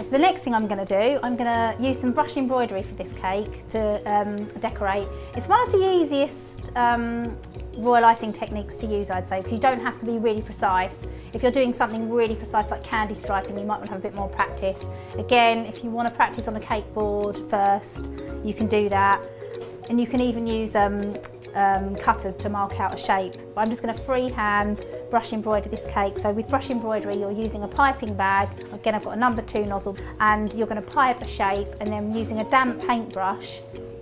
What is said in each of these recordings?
so the next thing I'm going to do, I'm going to use some brush embroidery for this cake to decorate. It's one of the easiest royal icing techniques to use, I'd say, because you don't have to be really precise. If you're doing something really precise like candy striping, you might want to have a bit more practice. Again, if you want to practice on a cake board first, you can do that. And you can even use cutters to mark out a shape. But I'm just going to freehand brush embroider this cake. So with brush embroidery, you're using a piping bag. Again, I've got a number 2 nozzle, and you're going to pipe a shape, and then using a damp paintbrush,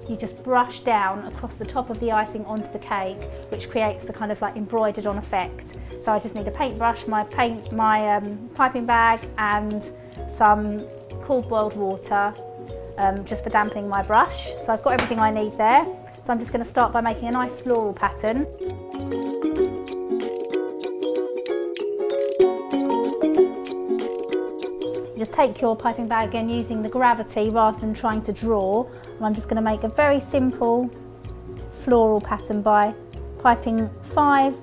you just brush down across the top of the icing onto the cake, which creates the kind of like embroidered on effect. So I just need a paintbrush, my piping bag, and some cool boiled water, just for dampening my brush. So I've got everything I need there. So I'm just going to start by making a nice floral pattern. You just take your piping bag again, using the gravity rather than trying to draw. And I'm just going to make a very simple floral pattern by piping 5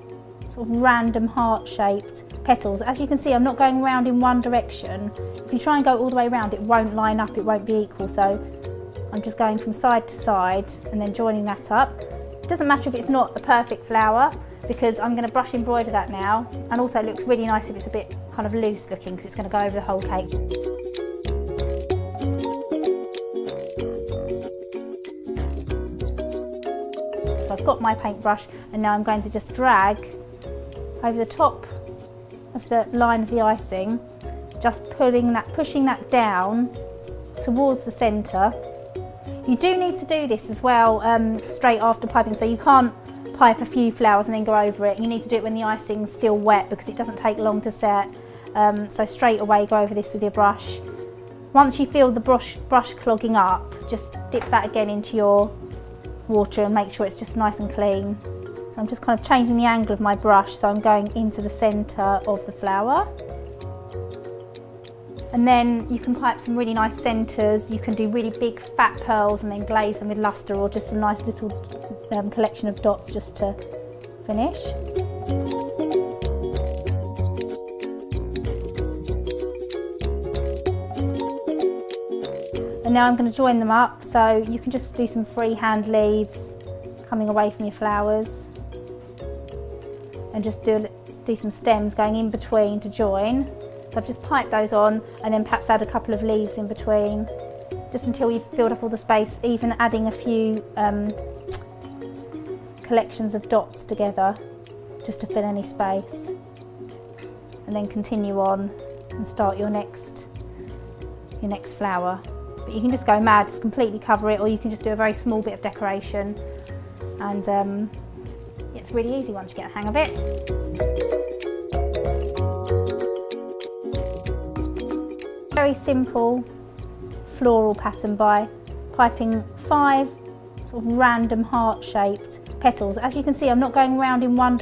sort of random heart-shaped petals. As you can see, I'm not going round in one direction. If you try and go all the way around, it won't line up, it won't be equal. So I'm just going from side to side and then joining that up. It doesn't matter if it's not a perfect flower, because I'm going to brush embroider that now, and also it looks really nice if it's a bit kind of loose looking, because it's going to go over the whole cake. So I've got my paintbrush, and now I'm going to just drag over the top of the line of the icing, just pushing that down towards the centre. You do need to do this as well straight after piping, so you can't pipe a few flowers and then go over it. You need to do it when the icing's still wet, because it doesn't take long to set. So straight away go over this with your brush. Once you feel the brush clogging up, just dip that again into your water and make sure it's just nice and clean. So I'm just kind of changing the angle of my brush, so I'm going into the centre of the flower. And then you can pipe some really nice centres. You can do really big fat pearls and then glaze them with lustre, or just a nice little collection of dots just to finish. And now I'm going to join them up, so you can just do some freehand leaves coming away from your flowers, and just do some stems going in between to join. So I've just piped those on, and then perhaps add a couple of leaves in between, just until you've filled up all the space, even adding a few collections of dots together just to fill any space. And then continue on and start your next flower. But you can just go mad, just completely cover it, or you can just do a very small bit of decoration. And it's really easy once you get the hang of it. Very simple floral pattern by piping 5 sort of random heart-shaped petals. As you can see, I'm not going round in one